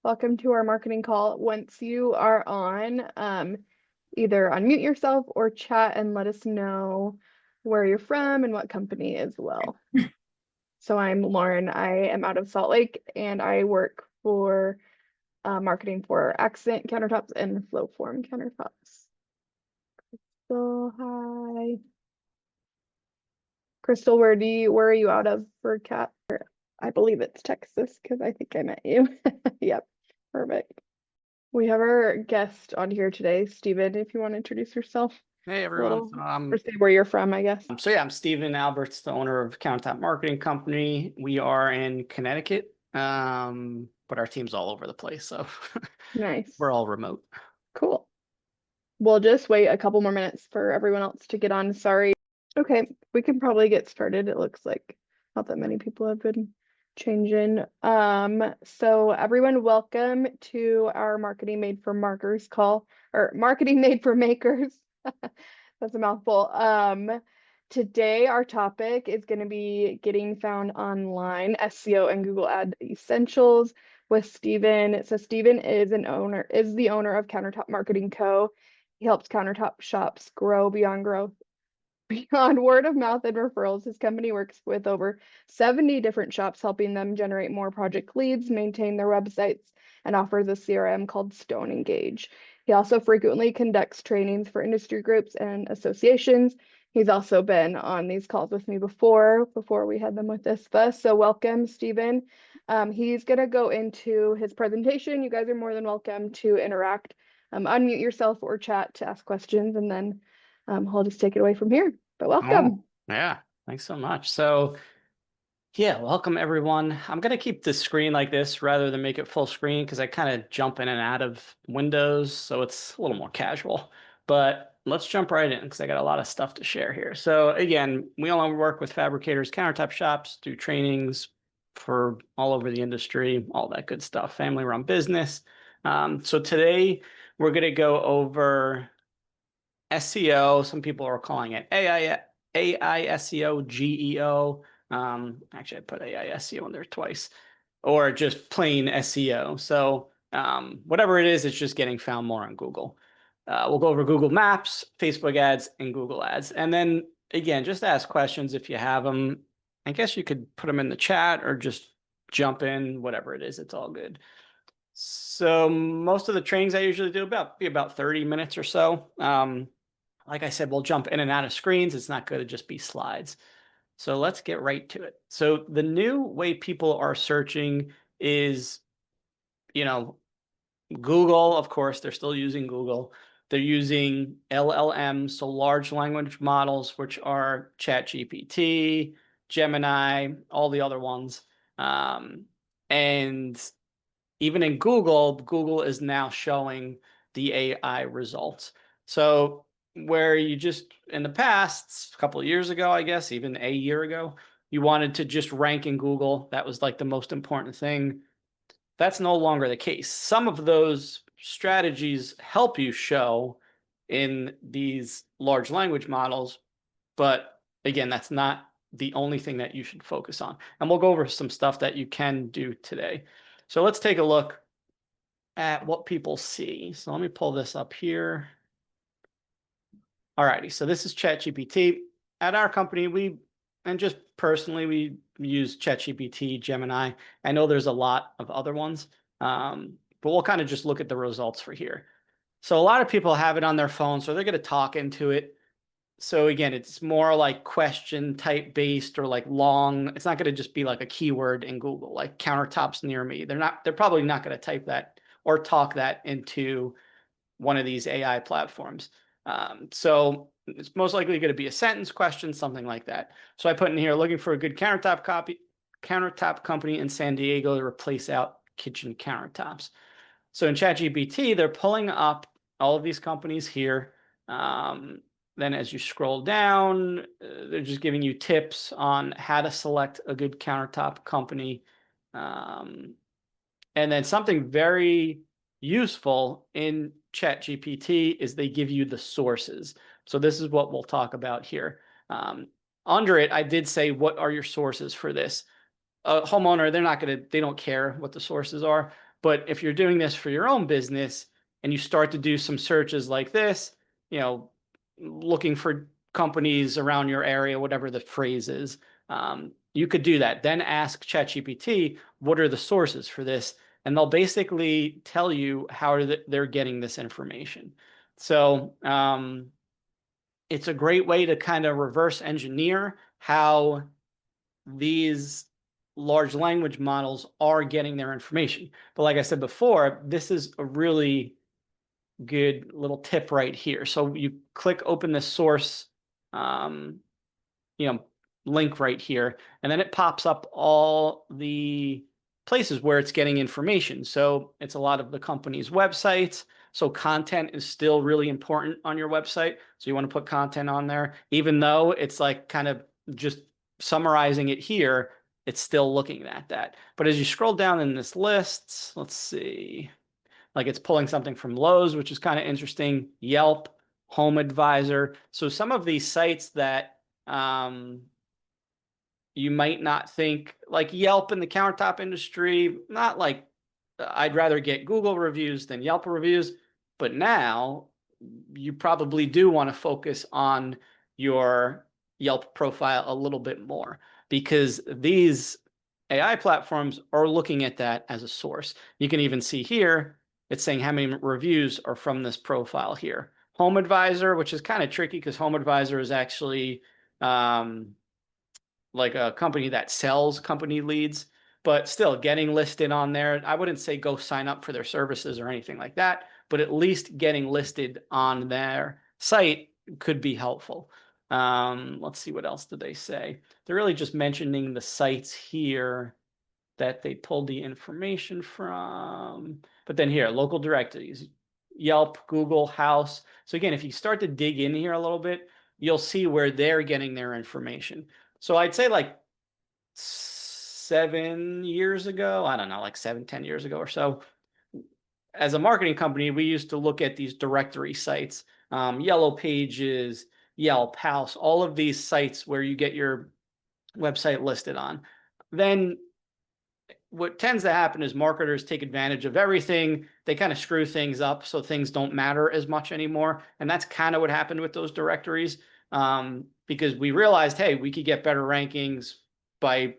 Welcome to our marketing call. Once you are on, either unmute yourself or chat and let us know where you're from and what company as well. So I'm Lauren. I am out of Salt Lake and I work for marketing for Accent countertops and Flowform countertops. So hi. Crystal, where are you out of for cat? I believe it's Texas because I think I met you. Yep, perfect. We have our guest on here today, Steven, if you want to introduce yourself Hey a everyone. little, or say where you're from, I guess. I'm Steven Alberts, the owner of Countertop Marketing Company. We are in Connecticut, but our team's all over the place, so Nice. we're all remote. Cool. We'll just wait a couple more minutes for everyone else to get on. Sorry. Okay, we can probably get started. It looks like not that many people have been changing. So everyone, welcome to our Marketing Made for Markers call, or Marketing Made for Makers. That's a mouthful. Today our topic is going to be getting found online, SEO and Google Ad Essentials with Steven. So Steven is the owner of Countertop Marketing Co. He helps countertop shops grow beyond word of mouth and referrals. His company works with over 70 different shops, helping them generate more project leads, maintain their websites, and offers a CRM called Stone Engage. He also frequently conducts trainings for industry groups and associations. He's also been on these calls with me before we had them with ISPA. So welcome, Steven. He's going to go into his presentation. You guys are more than welcome to interact. Unmute yourself or chat to ask questions, and then I'll just take it away from here. But welcome. Yeah, thanks so much. So yeah, welcome everyone. I'm going to keep the screen like this rather than make it full screen because I kind of jump in and out of windows, so it's a little more casual. But let's jump right in because I got a lot of stuff to share here. So again, we all work with fabricators, countertop shops, do trainings for all over the industry, all that good stuff, family-run business. So today we're going to go over SEO. Some people are calling it AI SEO, GEO. Actually, I put AI SEO in there twice, or just plain SEO. So whatever it is, it's just getting found more on Google. We'll go over Google Maps, Facebook ads, and Google ads. And then again, just ask questions if you have them. I guess you could put them in the chat or just jump in, whatever it is, it's all good. So most of the trainings I usually do be about 30 minutes or so. Like I said, we'll jump in and out of screens. It's not going to just be slides. So let's get right to it. So the new way people are searching is, Google, of course, they're still using Google. They're using LLMs, so large language models, which are ChatGPT, Gemini, all the other ones. And even in Google is now showing the AI results. So where you just, in the past, a couple of years ago, I guess, even a year ago, you wanted to just rank in Google. That was like the most important thing. That's no longer the case. Some of those strategies help you show in these large language models, but again, that's not the only thing that you should focus on. And we'll go over some stuff that you can do today. So let's take a look at what people see. So let me pull this up here. Alrighty, so this is ChatGPT. At our company, and just personally, we use ChatGPT, Gemini. I know there's a lot of other ones, but we'll kind of just look at the results for here. So a lot of people have it on their phone, so they're going to talk into it. So again, it's more like question type based or like long. It's not going to just be like a keyword in Google, like countertops near me. They're probably not going to type that or talk that into one of these AI platforms. So it's most likely going to be a sentence question, something like that. So I put in here, looking for a good countertop company in San Diego to replace out kitchen countertops. So in ChatGPT, they're pulling up all of these companies here. Then as you scroll down, they're just giving you tips on how to select a good countertop company. And then something very useful in ChatGPT is they give you the sources. So this is what we'll talk about here. Under it, I did say, what are your sources for this? A homeowner, they don't care what the sources are. But if you're doing this for your own business and you start to do some searches like this, looking for companies around your area, whatever the phrase is, you could do that. Then ask ChatGPT, what are the sources for this? And they'll basically tell you how they're getting this information. So it's a great way to kind of reverse engineer how these large language models are getting their information. But like I said before, this is a really good little tip right here. So you click open the source, link right here, and then it pops up all the places where it's getting information. So it's a lot of the company's websites. So content is still really important on your website. So you want to put content on there, even though it's like kind of just summarizing it here, it's still looking at that. But as you scroll down in this list, let's see, like it's pulling something from Lowe's, which is kind of interesting, Yelp, Home Advisor. So some of these sites that you might not think, like Yelp in the countertop industry, not like I'd rather get Google reviews than Yelp reviews, but now you probably do want to focus on your Yelp profile a little bit more, because these AI platforms are looking at that as a source. You can even see here, it's saying how many reviews are from this profile here. Home Advisor, which is kind of tricky because Home Advisor is actually like a company that sells company leads, but still getting listed on there. I wouldn't say go sign up for their services or anything like that, but at least getting listed on their site could be helpful. Let's see, what else did they say? They're really just mentioning the sites here that they pulled the information from. But then here, local directories, Yelp, Google, House. So again, if you start to dig in here a little bit, you'll see where they're getting their information. So I'd say like 7 years ago, I don't know, like 10 years ago or so, as a marketing company, we used to look at these directory sites, Yellow Pages, Yelp, House, all of these sites where you get your website listed on. Then what tends to happen is marketers take advantage of everything. They kind of screw things up so things don't matter as much anymore. And that's kind of what happened with those directories, because we realized, hey, we could get better rankings by,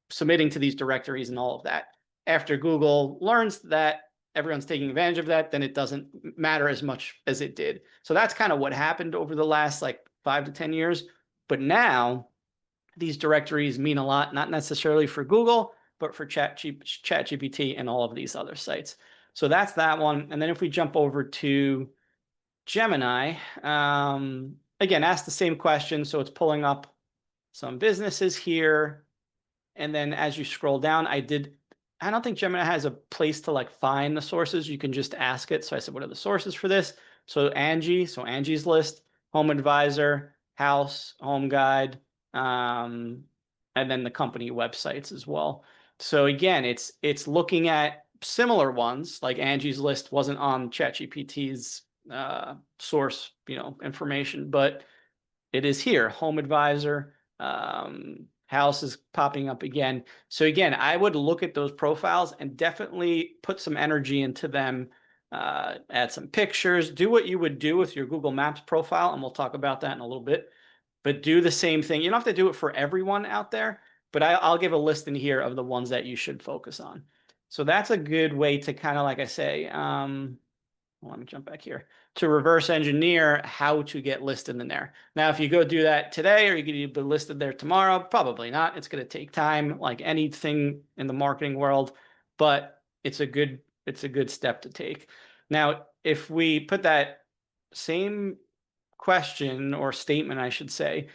submitting to these directories and all of that. After Google learns that everyone's taking advantage of that, then it doesn't matter as much as it did. So that's kind of what happened over the last like 5 to 10 years. But now these directories mean a lot, not necessarily for Google, but for ChatGPT and all of these other sites. So that's that one. And then if we jump over to Gemini, again, ask the same question. So it's pulling up some businesses here. And then as you scroll down, I don't think Gemini has a place to like find the sources. You can just ask it. So I said, what are the sources for this? So Angie's List, Home Advisor, House, Home Guide, and then the company websites as well. So again, it's looking at similar ones, like Angie's List wasn't on ChatGPT's source, information, but it is here. Home Advisor, House is popping up again. So again, I would look at those profiles and definitely put some energy into them. Add some pictures, do what you would do with your Google Maps profile, and we'll talk about that in a little bit. But do the same thing. You don't have to do it for everyone out there, but I'll give a list in here of the ones that you should focus on. So that's a good way to kind of, like I say, let me jump back here, to reverse engineer how to get listed in there. Now, if you go do that today, or you could be listed there tomorrow, probably not. It's going to take time, like anything in the marketing world, but it's a good step to take. Now, if we put that same question or statement, I should say,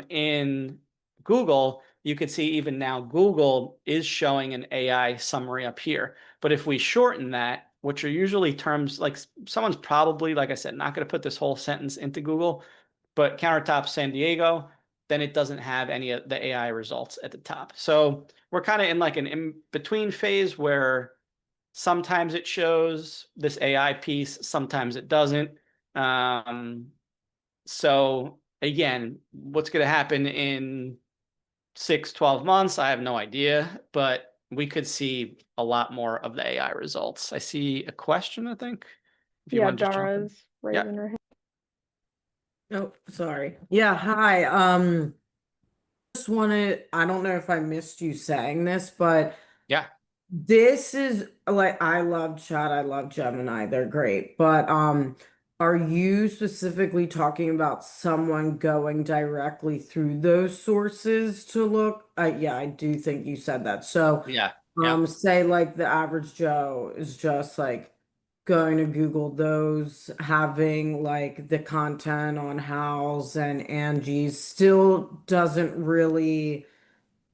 in Google, you could see even now Google is showing an AI summary up here. But if we shorten that, which are usually terms like someone's probably, like I said, not going to put this whole sentence into Google, but countertop San Diego, then it doesn't have any of the AI results at the top. So we're kind of in like an in-between phase where sometimes it shows this AI piece, sometimes it doesn't. So again, what's going to happen in 6, 12 months, I have no idea, but we could see a lot more of the AI results. I see a question, I think. If you Yeah, want to just jump in. Dara's raising her hand. Oh, sorry. Yeah, hi. Just wanted, I don't know if I missed you saying this, but Yeah. this is like I love Chat, I love Gemini, they're great. But are you specifically talking about someone going directly through those sources to look? Yeah, I do think you said that. So Yeah. Yeah. say like the average Joe is just like going to Google those, having like the content on Hal's and Angie's still doesn't really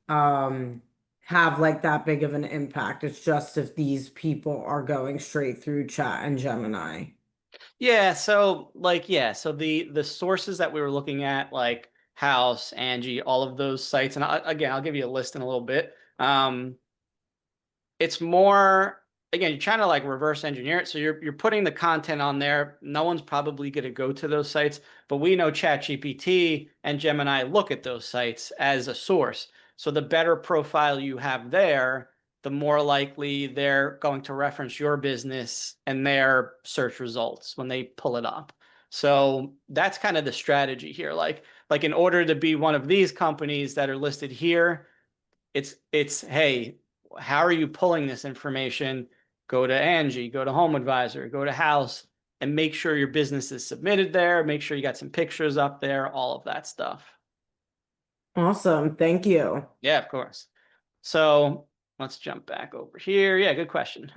have like that big of an impact. It's just if these people are going straight through Chat and Gemini. Yeah, so like so the sources that we were looking at, like House, Angie, all of those sites, and again, I'll give you a list in a little bit. It's more, again, you're trying to like reverse engineer it, so you're putting the content on there. No one's probably going to go to those sites, but we know ChatGPT and Gemini look at those sites as a source. So the better profile you have there, the more likely they're going to reference your business and their search results when they pull it up. So that's kind of the strategy here. Like in order to be one of these companies that are listed here, it's hey, how are you pulling this information? Go to Angie, go to Home Advisor, go to House, and make sure your business is submitted there. Make sure you got some pictures up there, all of that stuff. Awesome. Thank you. Yeah, of course. So let's jump back over here. Yeah, good question.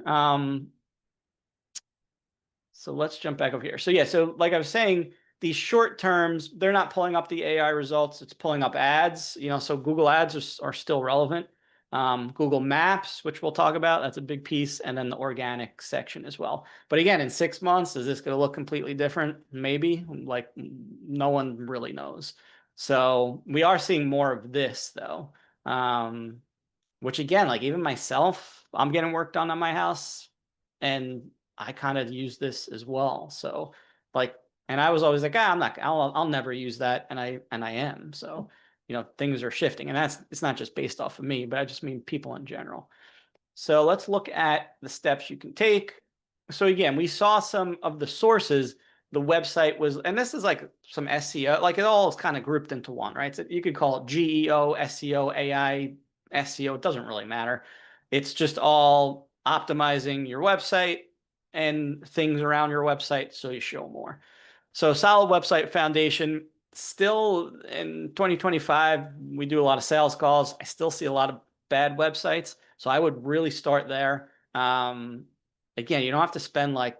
So let's jump back over here. So yeah, so like I was saying, these short terms, they're not pulling up the AI results. It's pulling up ads, so Google ads are still relevant. Google Maps, which we'll talk about, that's a big piece. And then the organic section as well. But again, in 6 months, is this going to look completely different? Maybe. Like no one really knows. So we are seeing more of this though. Which again, like even myself, I'm getting work done on my house and I kind of use this as well. So like, and I was always like, I'll never use that. And I am. So, things are shifting, and it's not just based off of me, but I just mean people in general. So let's look at the steps you can take. So again, we saw some of the sources. The website was, and this is like some SEO, like it all is kind of grouped into one, right? So you could call it GEO, SEO, AI, SEO. It doesn't really matter. It's just all optimizing your website and things around your website so you show more. So solid website foundation. Still in 2025, we do a lot of sales calls. I still see a lot of bad websites. So I would really start there. Again, you don't have to spend like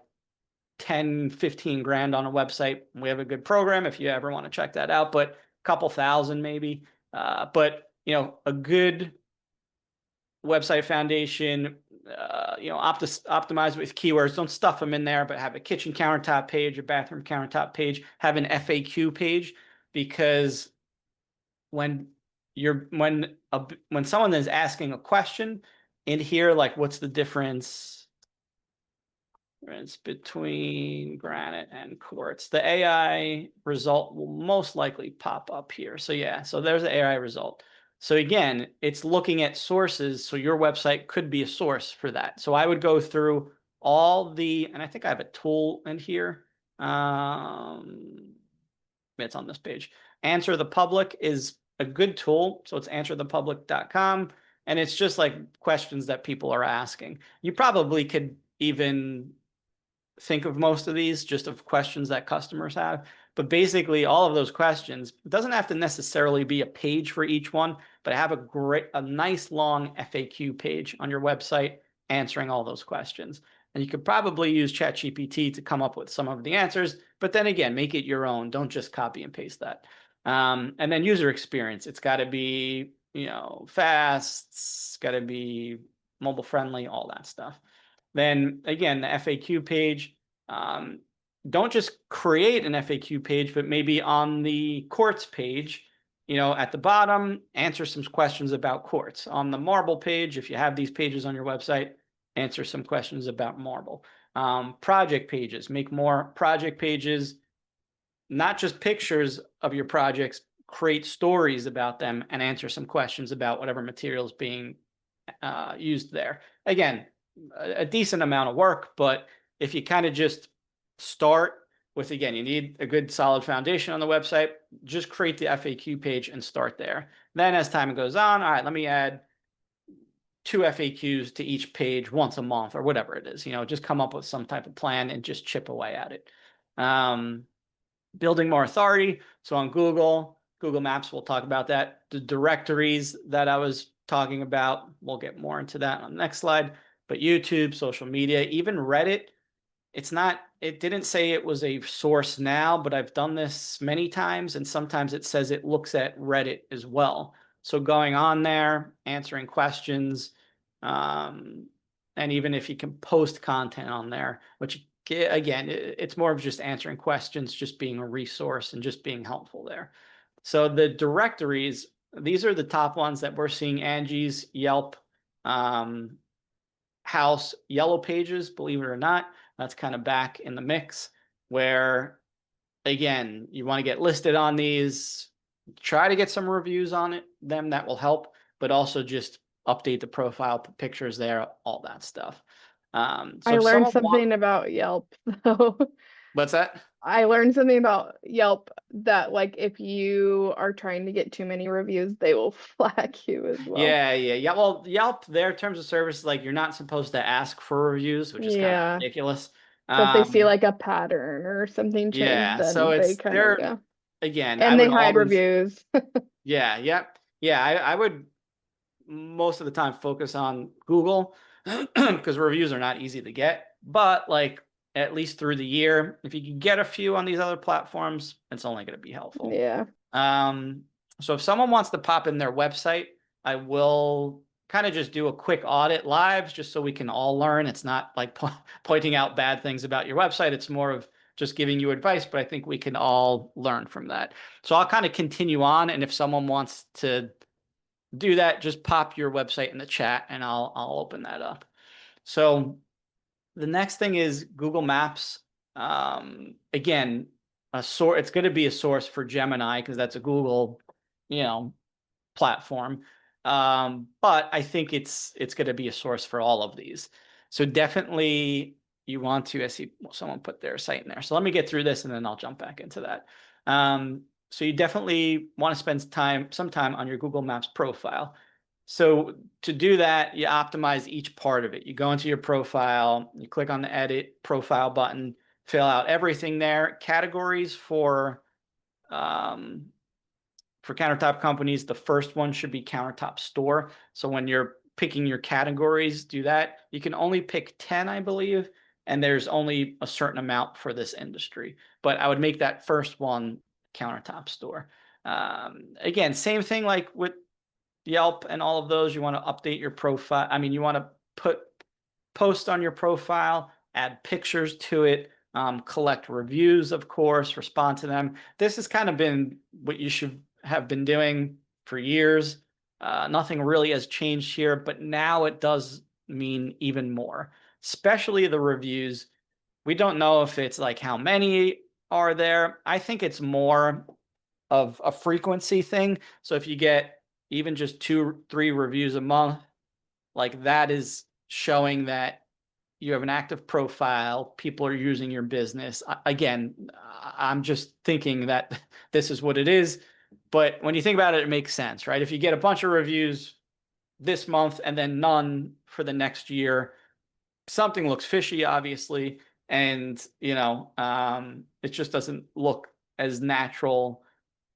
10, 15 grand on a website. We have a good program if you ever want to check that out, but a couple thousand maybe. But a good website foundation, optimize with keywords. Don't stuff them in there, but have a kitchen countertop page, a bathroom countertop page, have an FAQ page, because when someone is asking a question in here, like what's the difference between granite and quartz, the AI result will most likely pop up here. So yeah, so there's the AI result. So again, it's looking at sources. So your website could be a source for that. So I would go through all and I think I have a tool in here. It's on this page. Answer the Public is a good tool. So it's answerthepublic.com. And it's just like questions that people are asking. You probably could even think of most of these just of questions that customers have. But basically all of those questions, it doesn't have to necessarily be a page for each one, but have a nice long FAQ page on your website answering all those questions. And you could probably use ChatGPT to come up with some of the answers, but then again, make it your own. Don't just copy and paste that. And then user experience. It's got to be, fast. It's got to be mobile friendly, all that stuff. Then again, the FAQ page, don't just create an FAQ page, but maybe on the quartz page, at the bottom, answer some questions about quartz. On the marble page, if you have these pages on your website, answer some questions about marble. Project pages, make more project pages, not just pictures of your projects, create stories about them and answer some questions about whatever material is being used there. Again, a decent amount of work, but if you kind of just start with, again, you need a good solid foundation on the website, just create the FAQ page and start there. Then as time goes on, all right, let me add 2 FAQs to each page once a month or whatever it is, just come up with some type of plan and just chip away at it. Building more authority. So on Google Maps, we'll talk about that. The directories that I was talking about, we'll get more into that on the next slide. But YouTube, social media, even Reddit, it didn't say it was a source now, but I've done this many times, and sometimes it says it looks at Reddit as well. So going on there, answering questions, and even if you can post content on there, which again, it's more of just answering questions, just being a resource and just being helpful there. So the directories, these are the top ones that we're seeing: Angie's, Yelp, House, Yellow Pages, believe it or not. That's kind of back in the mix, where, again, you want to get listed on these, try to get some reviews on them, that will help, but also just update the profile, put pictures there, all that stuff. So I if learned someone something about Yelp. So what's that? I learned something about Yelp that like if you are trying to get too many reviews, they will flag you as well. Yeah. Well, Yelp, their terms of service, like, you're not supposed to ask for reviews, which is kind of Yeah. ridiculous. So if they see like a pattern or something Yeah, changed, so then they it's kind of they're, go. again, I And they would hide always, reviews. yeah. I would most of the time focus on Google because reviews are not easy to get. But like, at least through the year, if you can get a few on these other platforms, it's only going to be helpful. Yeah. So if someone wants to pop in their website, I will kind of just do a quick audit live, just so we can all learn. It's not like pointing out bad things about your website. It's more of just giving you advice, but I think we can all learn from that. So I'll kind of continue on, and if someone wants to do that, just pop your website in the chat and I'll open that up. So the next thing is Google Maps. Again, it's going to be a source for Gemini because that's a Google, platform. But I think it's going to be a source for all of these. So definitely you want to, I see someone put their site in there. So let me get through this and then I'll jump back into that. So you definitely want to spend some time on your Google Maps profile. So to do that, you optimize each part of it. You go into your profile, you click on the edit profile button, fill out everything there. Categories for countertop companies, the first one should be countertop store. So when you're picking your categories, do that. You can only pick 10, I believe, and there's only a certain amount for this industry. But I would make that first one countertop store. Again, same thing like with Yelp and all of those. You want to update your profile. I mean, you want to post on your profile, add pictures to it, collect reviews, of course, respond to them. This has kind of been what you should have been doing for years. Nothing really has changed here, but now it does mean even more, especially the reviews. We don't know if it's like how many are there. I think it's more of a frequency thing. So if you get even just 2-3 reviews a month, like, that is showing that you have an active profile, people are using your business. Again, I'm just thinking that this is what it is. But when you think about it, it makes sense, right? If you get a bunch of reviews this month and then none for the next year, something looks fishy, obviously. And, it just doesn't look as natural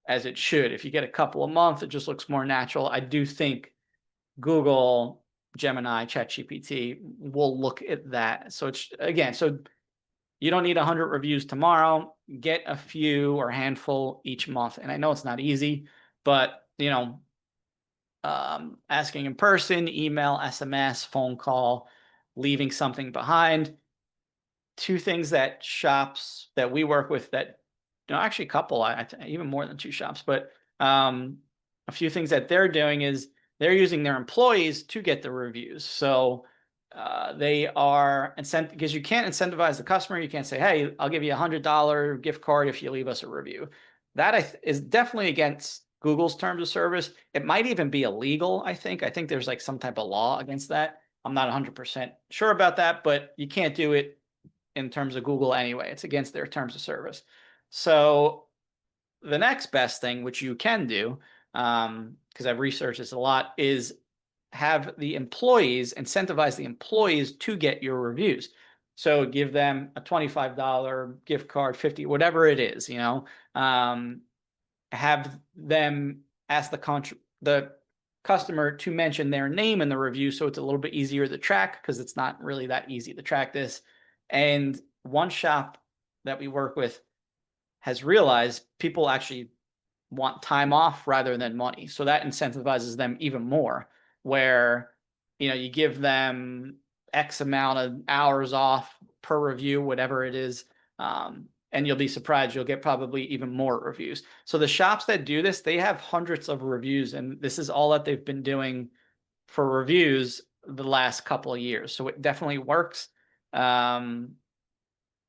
as it should. If you get a couple a month, it just looks more natural. I do think Google, Gemini, ChatGPT will look at that. So it's, again, so you don't need 100 reviews tomorrow. Get a few or handful each month. And I know it's not easy, but asking in person, email, SMS, phone call, leaving something behind. 2 things that shops that we work with that, actually a couple, even more than 2 shops, but a few things that they're doing is they're using their employees to get the reviews. So they are because you can't incentivize the customer. You can't say, hey, I'll give you $100 gift card if you leave us a review. That is definitely against Google's terms of service. It might even be illegal, I think. I think there's like some type of law against that. I'm not 100% sure about that, but you can't do it in terms of Google anyway. It's against their terms of service. So the next best thing, which you can do, because I've researched this a lot, is have the employees, incentivize the employees to get your reviews. So give them a $25 gift card, 50, whatever it is, you know, have them ask the customer to mention their name in the review, so it's a little bit easier to track, because it's not really that easy to track this. And one shop that we work with has realized people actually want time off rather than money, so that incentivizes them even more, where, you know, you give them X amount of hours off per review, whatever it is, and you'll be surprised, you'll get probably even more reviews. So the shops that do this, they have hundreds of reviews, and this is all that they've been doing for reviews the last couple of years. So it definitely works. So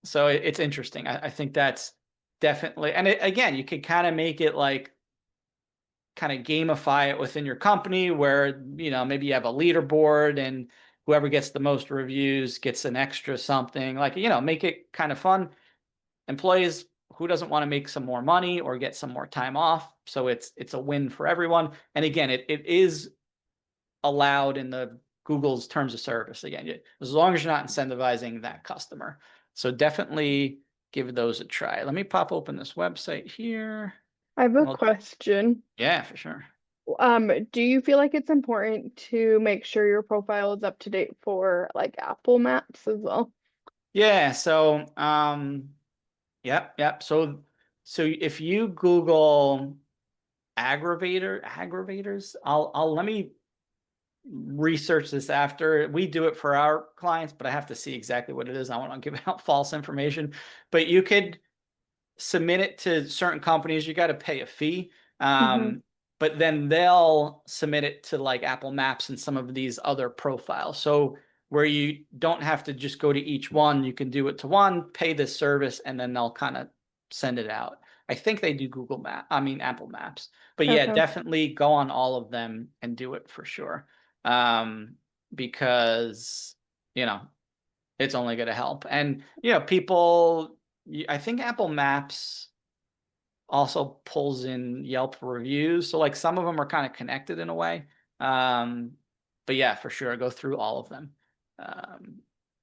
it's interesting. I think that's definitely, and again, you could kind of make it like, kind of gamify it within your company, where, you know, maybe you have a leaderboard and whoever gets the most reviews gets an extra something, like, you know, make it kind of fun. Employees, who doesn't want to make some more money or get some more time off? So it's a win for everyone. And again, it is allowed in the Google's terms of service, again, as long as you're not incentivizing that customer. So definitely give those a try. Let me pop open this website here. I have a Well, question. yeah, for sure. Do you feel like it's important to make sure your profile is up to date for like Apple Maps as well? Yeah, so yep. So if you Google aggravators, I'll let me research this after. We do it for our clients, but I have to see exactly what it is. I want to give out false information. But you could submit it to certain companies. You got to pay a fee. But then they'll submit it to like Apple Maps and some of these other profiles. So where you don't have to just go to each one, you can do it to one, pay this service, and then they'll kind of send it out. I think they do Apple Maps. But yeah, Okay. definitely go on all of them and do it for sure. Because, you know, it's only going to help. And, you know, people, I think Apple Maps also pulls in Yelp reviews. So like some of them are kind of connected in a way. But yeah, for sure, go through all of them.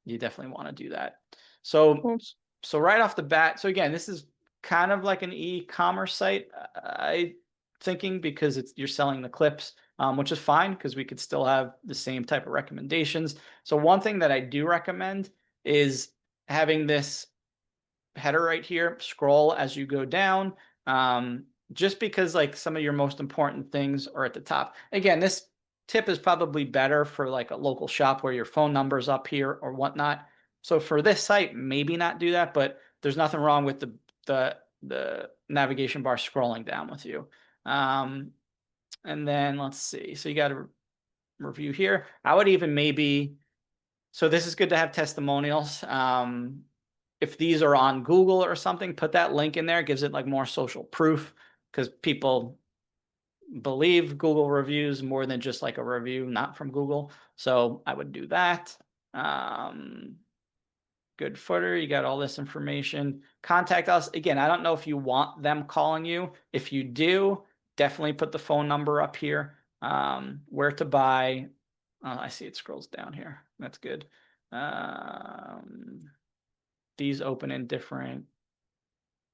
You definitely want to do that. So, Cool. so right off the bat, so again, this is kind of like an e-commerce site, I thinking, because you're selling the clips, which is fine, because we could still have the same type of recommendations. So one thing that I do recommend is having this header right here, scroll as you go down, just because like some of your most important things are at the top. Again, this tip is probably better for like a local shop where your phone number's up here or whatnot. So for this site, maybe not do that, but there's nothing wrong with the navigation bar scrolling down with you. And then let's see. So you got a review here. I would even maybe, so this is good to have testimonials. If these are on Google or something, put that link in there. It gives it like more social proof, because people believe Google reviews more than just like a review not from Google. So I would do that. Good footer, you got all this information. Contact us. Again, I don't know if you want them calling you. If you do, definitely put the phone number up here. Where to buy. Oh, I see it scrolls down here. That's good. These open in different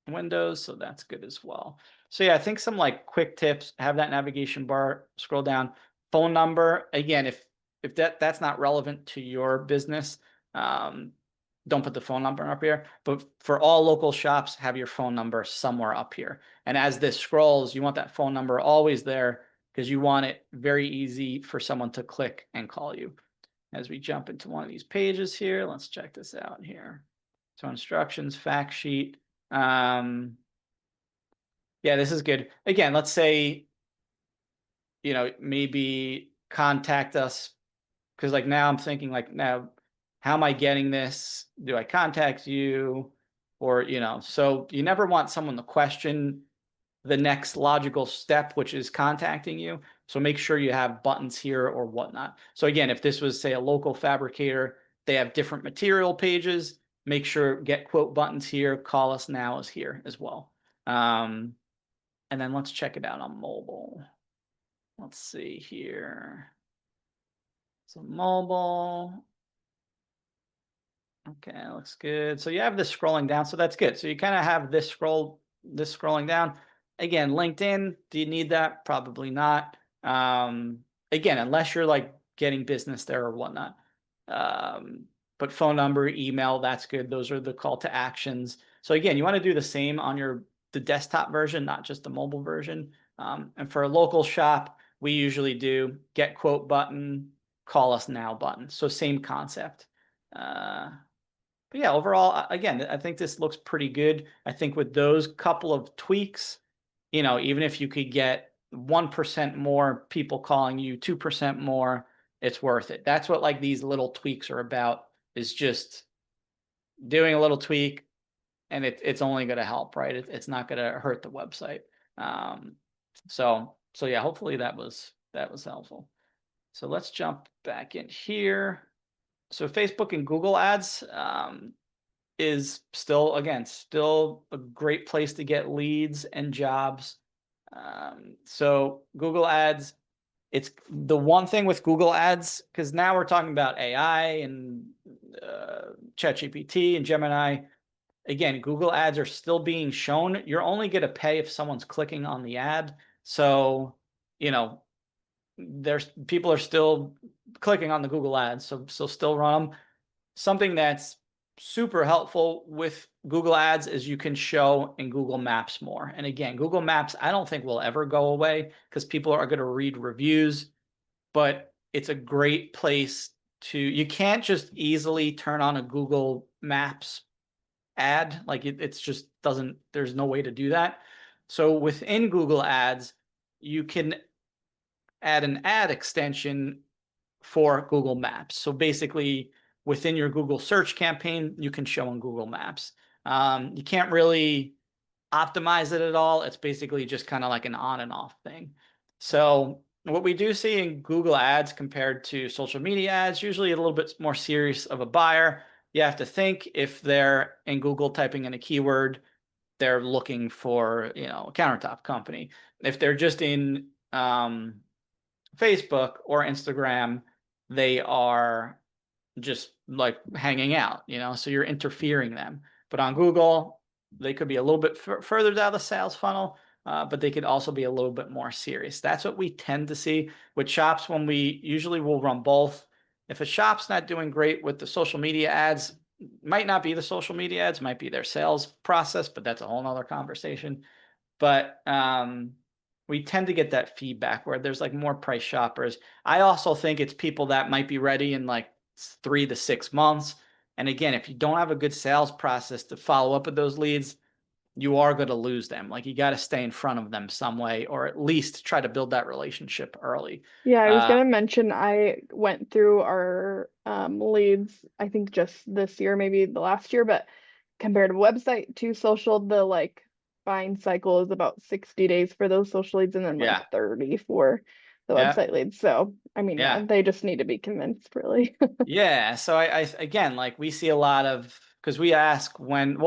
windows, so that's good as well. So yeah, I think some like quick tips, have that navigation bar, scroll down, phone number. Again, if that's not relevant to your business, don't put the phone number up here, but for all local shops, have your phone number somewhere up here. And as this scrolls, you want that phone number always there, because you want it very easy for someone to click and call you. As we jump into one of these pages here, let's check this out here. So instructions, fact sheet. Yeah, this is good. Again, let's say, you know, maybe contact us, because like now I'm thinking like, now, how am I getting this? Do I contact you? Or, you know, so you never want someone to question the next logical step, which is contacting you. So make sure you have buttons here or whatnot. So again, if this was, say, a local fabricator, they have different material pages. Make sure get quote buttons here, call us now is here as well. And then let's check it out on mobile. Let's see here. So mobile. Okay, looks good. So you have this scrolling down, so that's good. So you kind of have this scrolling down. Again, LinkedIn, do you need that? Probably not. Again, unless you're like getting business there or whatnot. But phone number, email, that's good. Those are the call to actions. So again, you want to do the same on the desktop version, not just the mobile version. And for a local shop, we usually do get quote button, call us now button. So same concept. But yeah, overall, again, I think this looks pretty good. I think with those couple of tweaks, you know, even if you could get 1% more people calling you, 2% more, it's worth it. That's what like these little tweaks are about, is just doing a little tweak, and it's only going to help, right? It's not going to hurt the website. So yeah, hopefully that was helpful. So let's jump back in here. So Facebook and Google Ads is still a great place to get leads and jobs. So Google Ads, it's the one thing with Google Ads, because now we're talking about AI and ChatGPT and Gemini. Again, Google Ads are still being shown. You're only going to pay if someone's clicking on the ad. So, you know, people are still clicking on the Google Ads, so still run them. Something that's super helpful with Google Ads is you can show in Google Maps more. And again, Google Maps, I don't think will ever go away because people are going to read reviews, but it's a great place you can't just easily turn on a Google Maps ad. Like it's just doesn't, there's no way to do that. So within Google Ads, you can add an ad extension for Google Maps. So basically within your Google search campaign, you can show on Google Maps. You can't really optimize it at all. It's basically just kind of like an on and off thing. So what we do see in Google Ads compared to social media ads, usually a little bit more serious of a buyer. You have to think if they're in Google typing in a keyword, they're looking for, you know, a countertop company. If they're just in Facebook or Instagram, they are just like hanging out, you know, so you're interfering them. But on Google, they could be a little bit further down the sales funnel, but they could also be a little bit more serious. That's what we tend to see with shops when we usually will run both. If a shop's not doing great with the social media ads, might not be the social media ads, might be their sales process, but that's a whole nother conversation. But we tend to get that feedback where there's like more price shoppers. I also think it's people that might be ready in like 3 to 6 months. And again, if you don't have a good sales process to follow up with those leads, you are going to lose them. Like you got to stay in front of them some way, or at least try to build that relationship early. Yeah, I was gonna mention I went through our leads, I think just this year, maybe the last year, but compared to website to social, the like buying cycle is about 60 days for those social leads and then Yeah. like 30 for the Yeah. website leads. So I mean, Yeah. yeah, they just need to be convinced, really. Yeah. So I again, like we see a lot of, because we ask when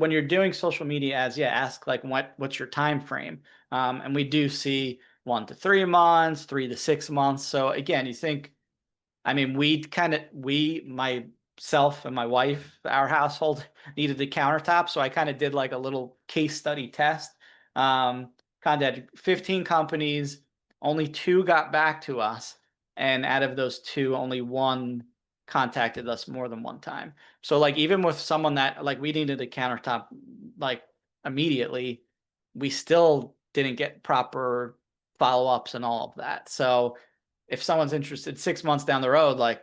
you're doing social media ads, yeah, ask like what's your time frame, and we do see 1 to 3 months, 3 to 6 months. So again, you think, I mean, myself and my wife, our household needed the countertop, so I kind of did like a little case study test. Contacted 15 companies, only 2 got back to us, and out of those 2, only 1 contacted us more than 1 time. So like even with someone that like we needed a countertop like immediately, we still didn't get proper follow-ups and all of that. So if someone's interested 6 months down the road, like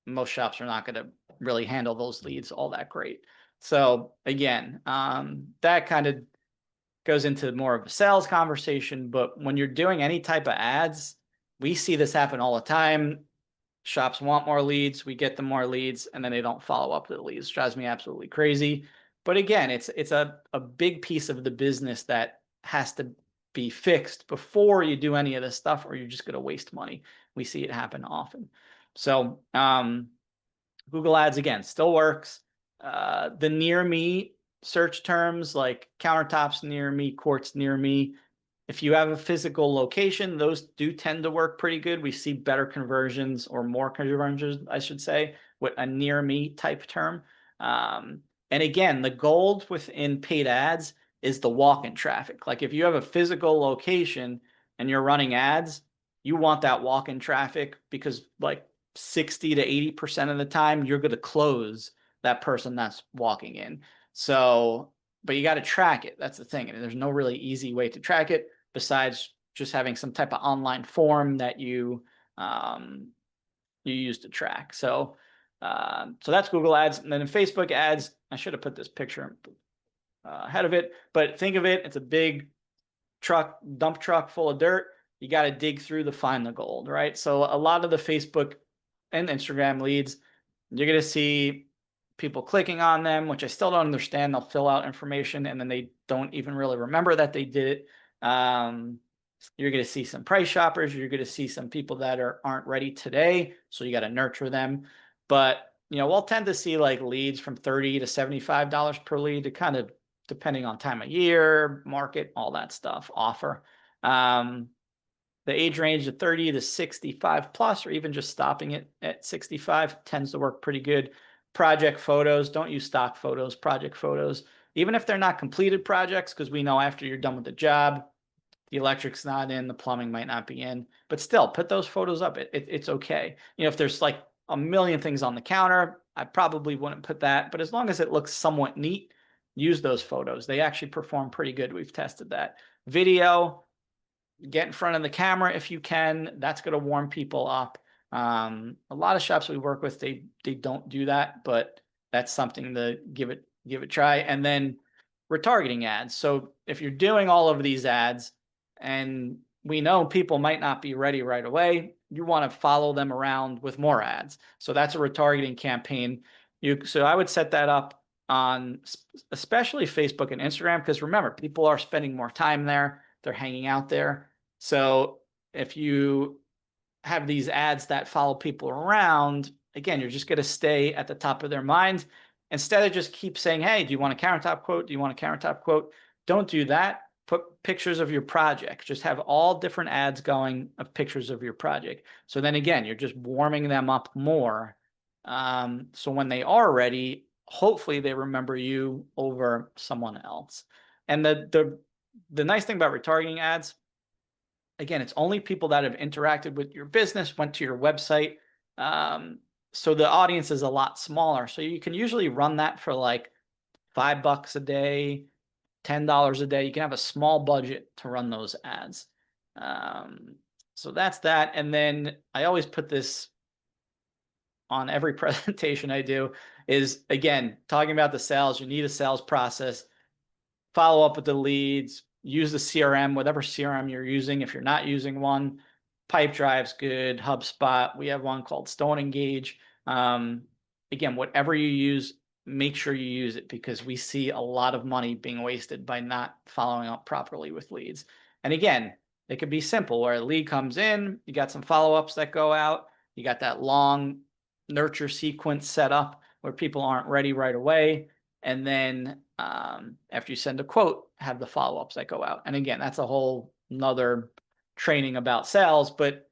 most shops are not going to really handle those leads all that great. So again, that kind of goes into more of a sales conversation. But when you're doing any type of ads, we see this happen all the time. Shops want more leads, we get them more leads, and then they don't follow up the leads. Drives me absolutely crazy. But again, it's a big piece of the business that has to be fixed before you do any of this stuff, or you're just going to waste money. We see it happen often. So Google Ads, again, still works. The near me search terms like countertops near me, quartz near me. If you have a physical location, those do tend to work pretty good. We see better conversions, or more conversions, I should say, with a near me type term. And again, the gold within paid ads is the walk-in traffic. Like if you have a physical location and you're running ads, you want that walk-in traffic, because like 60 to 80% of the time you're going to close that person that's walking in. So, but you got to track it. That's the thing. And there's no really easy way to track it besides just having some type of online form that you use to track. So, so that's Google Ads. And then in Facebook ads, I should have put this picture ahead of it, but think of it, it's a big truck, dump truck full of dirt. You got to dig through to find the gold, right? So a lot of the Facebook and Instagram leads, you're going to see people clicking on them, which I still don't understand. They'll fill out information and then they don't even really remember that they did it. You're going to see some price shoppers. You're going to see some people that aren't ready today. So you got to nurture them. But, you know, we'll tend to see like leads from $30 to $75 per lead, to kind of depending on time of year, market, all that stuff, offer. The age range of 30 to 65 plus, or even just stopping it at 65, tends to work pretty good. Project photos, don't use stock photos, project photos, even if they're not completed projects, because we know after you're done with the job, the electric's not in, the plumbing might not be in, but still put those photos up. It's okay. You know, if there's like a million things on the counter, I probably wouldn't put that, but as long as it looks somewhat neat, use those photos. They actually perform pretty good. We've tested that. Video, get in front of the camera if you can. That's going to warm people up. A lot of shops we work with, they don't do that, but that's something to give it a try. And then retargeting ads. So if you're doing all of these ads and we know people might not be ready right away, you want to follow them around with more ads. So that's a retargeting campaign. So I would set that up on especially Facebook and Instagram, because remember, people are spending more time there. They're hanging out there. So if you have these ads that follow people around, again, you're just going to stay at the top of their minds. Instead of just keep saying, hey, do you want a countertop quote? Do you want a countertop quote? Don't do that. Put pictures of your project. Just have all different ads going of pictures of your project. So then again, you're just warming them up more. So when they are ready, hopefully they remember you over someone else. And the nice thing about retargeting ads, again, it's only people that have interacted with your business, went to your website. So the audience is a lot smaller. So you can usually run that for like $5 a day, $10 a day. You can have a small budget to run those ads. So that's that. And then I always put this on every presentation I do, is again, talking about the sales. You need a sales process. Follow up with the leads, use the CRM, whatever CRM you're using. If you're not using one, Pipedrive's good, HubSpot. We have one called Stone Engage. Again, whatever you use, make sure you use it, because we see a lot of money being wasted by not following up properly with leads. And again, it could be simple, where a lead comes in, you got some follow-ups that go out, you got that long nurture sequence set up where people aren't ready right away. And then after you send a quote, have the follow-ups that go out. And again, that's a whole nother training about sales, but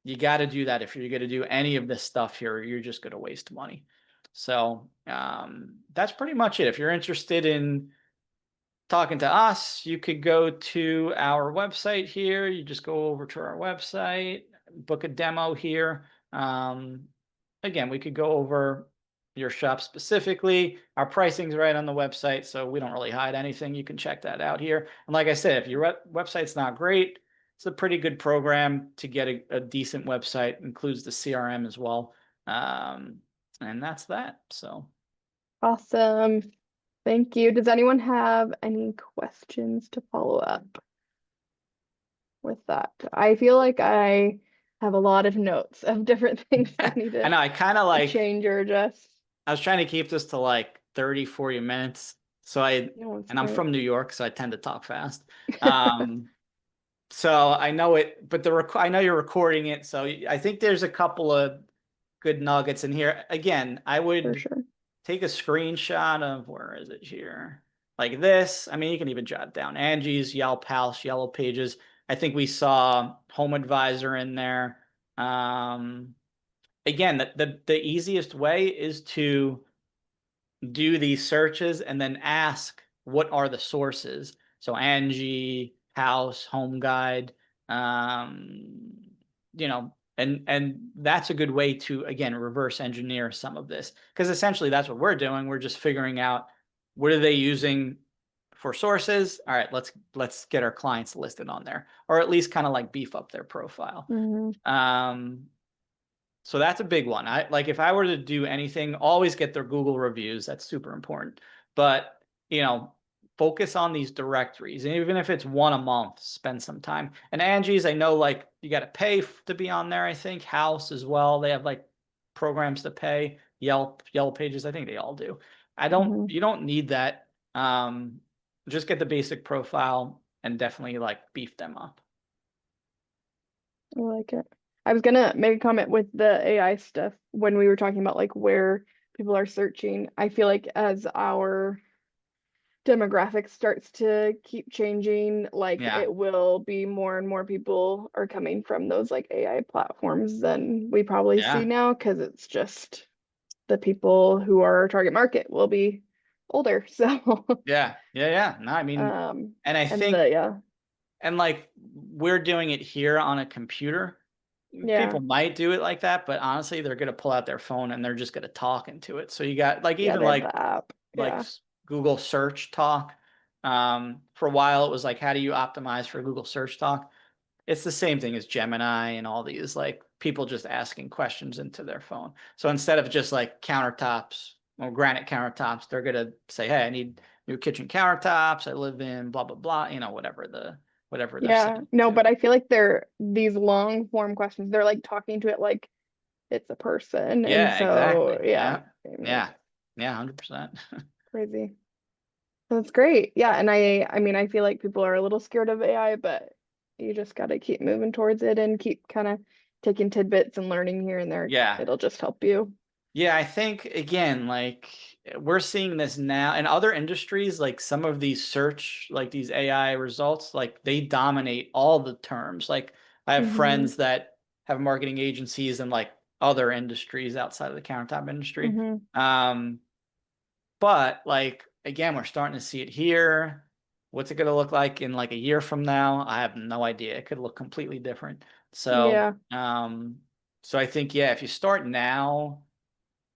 you got to do that. If you're going to do any of this stuff here, you're just going to waste money. So that's pretty much it. If you're interested in talking to us, you could go to our website here. You just go over to our website, book a demo here. Again, we could go over your shop specifically. Our pricing's right on the website, so we don't really hide anything. You can check that out here. And like I said, if your website's not great, it's a pretty good program to get a decent website. Includes the CRM as well. And that's that. So Awesome. Thank you. Does anyone have any questions to follow up with that? I feel like I have a lot of notes of different things I need I to know, I kind of like change or adjust. I was trying to keep this to like 30, 40 minutes. So No, it's and I'm great. from New York, so I tend to talk fast. So I know it, but I know you're recording it, so I think there's a couple of good nuggets in here. Again, I For would sure. take a screenshot of, where is it here? Like this. I mean, you can even jot down Angie's, Yelp House, Yellow Pages. I think we saw Home Advisor in there. Again, the easiest way is to do these searches and then ask, what are the sources? So Angie, House, Home Guide, you know, and that's a good way to, again, reverse engineer some of this, because essentially that's what we're doing. We're just figuring out, what are they using for sources? All right, let's get our clients listed on there, or at least kind of like beef up their profile. Mhm. So that's a big one. I like, if I were to do anything, always get their Google reviews. That's super important. But, focus on these directories. And even if it's one a month, spend some time. And Angie's, I know, like, you got to pay to be on there, I think. House as well. They have like programs to pay. Yelp, Yellow Pages, I think they all do. Mhm. You don't need that. Just get the basic profile and definitely like beef them up. I like it. I was gonna make a comment with the AI stuff when we were talking about like where people are searching. I feel like as our demographic starts to keep changing, like Yeah. it will be more and more people are coming from those like AI platforms than we probably see Yeah. now, because it's just the people who are our target market will be older. So Yeah. Yeah. No, I mean, and I and think, yeah. and like, we're doing it here on a computer. Yeah. People might do it like that, but honestly, they're gonna pull out their phone and they're just gonna talk into it. So you got like, Yeah, even they have like the app. Yeah. Google search talk. For a while it was like, how do you optimize for Google search talk? It's the same thing as Gemini and all these, like, people just asking questions into their phone. So instead of just like countertops or granite countertops, they're gonna say, hey, I need new kitchen countertops. I live in blah blah blah. Whatever they're Yeah. saying No, to but it. I feel like they're these long form questions. They're like talking to it like it's a person. And Yeah, so exactly. yeah, Yeah, I mean, yeah, it's yeah, 100%. crazy. That's great. Yeah, and I mean I feel like people are a little scared of AI, but you just gotta keep moving towards it and keep kind of taking tidbits and learning here and there. Yeah. It'll just help you. Yeah, I think, again, like, we're seeing this now in other industries, like some of these search, like these AI results, like they dominate all the terms. Like, I have Hmm. friends that have marketing agencies and like other industries outside of the countertop industry. Hmm. But like, again, we're starting to see it here. What's it going to look like in like a year from now? I have no idea. It could look completely different. So, Yeah, so I think, yeah, if you start now,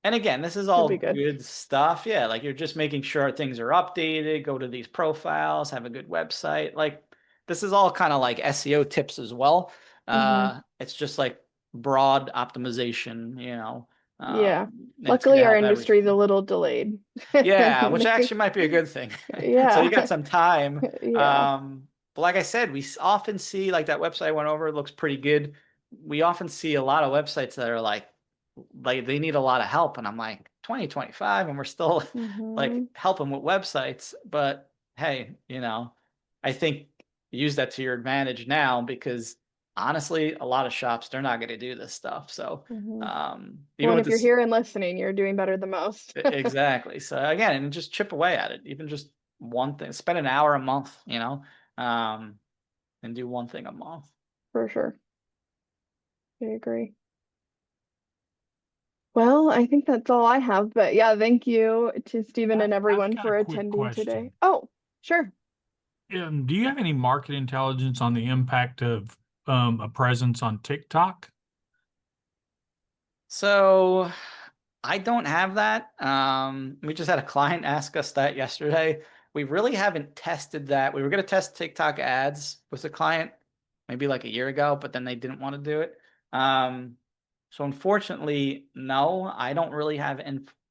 and again, this is it'll be all good. good stuff. Yeah, like, you're just making sure things are updated, go to these profiles, have a good website. Like, this is all kind of like SEO tips as well. Hmm. It's just like broad optimization, Yeah. and it's going Luckily to our help industry is a everything. little delayed. Yeah, which Maybe. actually might be a good thing. So you Yeah. got some time. Yeah. But like I said, we often see, like, that website I went over, it looks pretty good. We often see a lot of websites that are like they need a lot of help, and I'm like, 2025 and we're still like Hmm. helping with websites. But hey, I think use that to your advantage now, because honestly, a lot of shops, they're not going to do this stuff. So Hmm. Well, even and with if you're this, here and listening, you're doing better than most. exactly. So again, and just chip away at it, even just one thing, spend an hour a month, um and do one thing a month. For sure. I agree. Well, I think that's all I have, but yeah, thank you to Stephen and I've everyone got a for quick attending today. question. Oh, sure. Do you have any market intelligence on the impact of a presence on TikTok? So I don't have that. We just had a client ask us that yesterday. We really haven't tested that. We were going to test TikTok ads with a client maybe like a year ago, but then they didn't want to do it. So unfortunately, no, I don't really have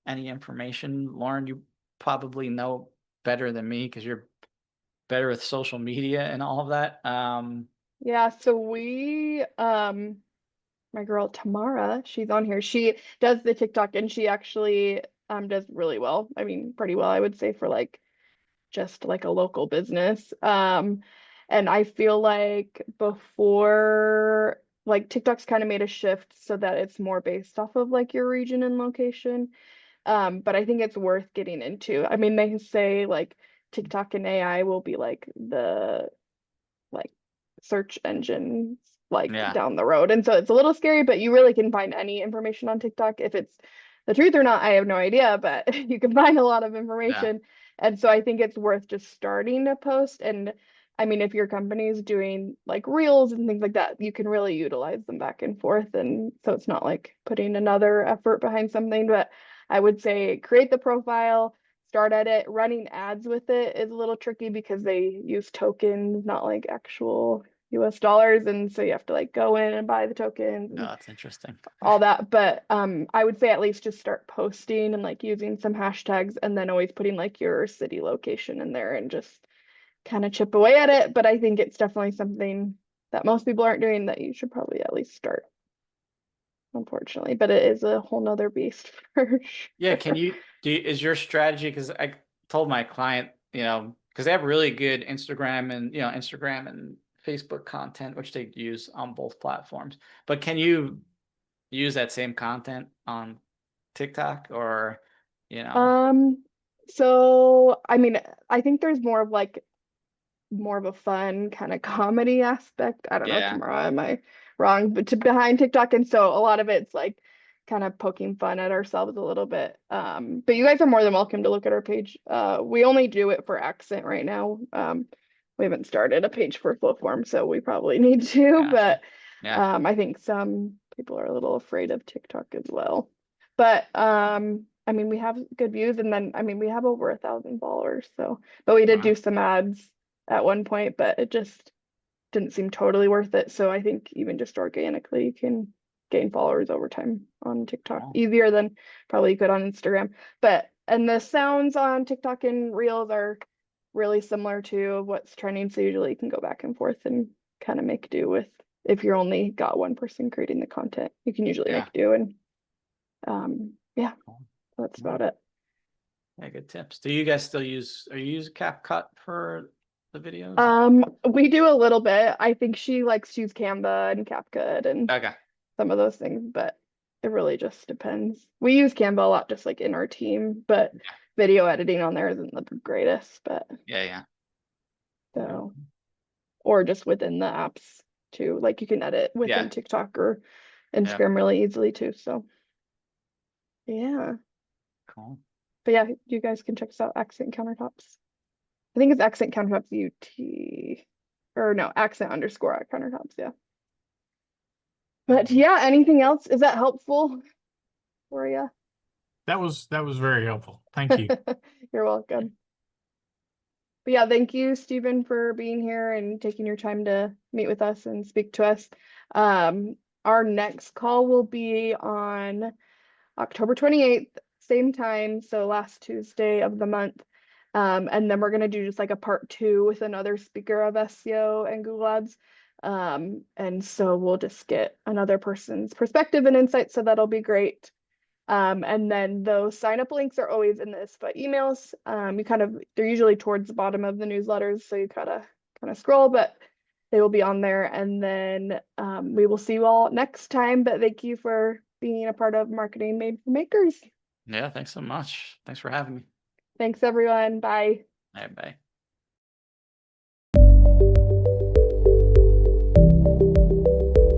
any information. Lauren, you probably know better than me because you're better with social media and all of that. Yeah, so we my girl Tamara, she's on here. She does the TikTok and she actually does really well. I mean, pretty well, I would say, for like just like a local business. And I feel like before, like TikTok's kind of made a shift so that it's more based off of like your region and location. But I think it's worth getting into. I mean, they say like TikTok and AI will be like the like search engines like Yeah. down the road. And so it's a little scary, but you really can find any information on TikTok. If it's the truth or not, I have no idea, but you can find a lot of information. And so I think it's worth just starting to post. And I mean, if your company is doing like reels and things like that, you can really utilize them back and forth. And so it's not like putting another effort behind something, but I would say create the profile, start at it. Running ads with it is a little tricky because they use tokens, not like actual US dollars. And so you have to like go in and buy the tokens No, and that's interesting. all that. But I would say at least just start posting and like using some hashtags and then always putting like your city location in there and just kind of chip away at it. But I think it's definitely something that most people aren't doing that you should probably at least start, unfortunately. But it is a whole nother beast for Yeah, sure. can you is your strategy, because I told my client, because they have really good Instagram and Facebook content, which they use on both platforms. But can you use that same content on TikTok or, So I mean, I think there's more of a fun kind of comedy aspect. I don't know, Yeah. Tamara, am I wrong? But to behind TikTok, and so a lot of it's like kind of poking fun at ourselves a little bit. But you guys are more than welcome to look at our page. We only do it for accent right now. We haven't started a page for full form, so we probably need to, Gotcha. but Yeah. I think some people are a little afraid of TikTok as well. But I mean, we have good views, and then I mean, we have over 1,000 followers. So, but we did Wow. do some ads at one point, but it just didn't seem totally worth it. So I think even just organically, you can gain followers over time on TikTok, Wow. easier than probably you could on Instagram. And the sounds on TikTok and Reels are really similar to what's trending. So usually you can go back and forth and kind of make do with, if you're only got one person creating the content, you can usually Yeah. make do. And yeah, Cool. that's about it. Yeah, good tips. Do you guys still are you using CapCut for the videos? We do a little bit. I think she likes to use Canva and CapCut and Okay. some of those things, but it really just depends. We use Canva a lot just like in our team, but video editing on there isn't the greatest, but Yeah. so, or just within the apps too. Like you can edit within Yeah. TikTok or Instagram really easily too. So yeah. Cool. But yeah, you guys can check us out, Accent Countertops. I think it's Accent Countertops UT, or no, accent_at countertops, yeah. But yeah, anything else? Is that helpful for you? That was very helpful. Thank you. You're welcome. But yeah, thank you, Stephen, for being here and taking your time to meet with us and speak to us. Our next call will be on October 28th, same time, so last Tuesday of the month. And then we're going to do just like a part 2 with another speaker of SEO and Google Ads. And so we'll just get another person's perspective and insight, so that'll be great. And then those sign up links are always in the ISPA emails. They're usually towards the bottom of the newsletters, so you kind of scroll, but they will be on there. And then we will see you all next time. But thank you for being a part of Marketing Made for Makers. Yeah, thanks so much. Thanks for having me. Thanks, everyone. Bye. Bye.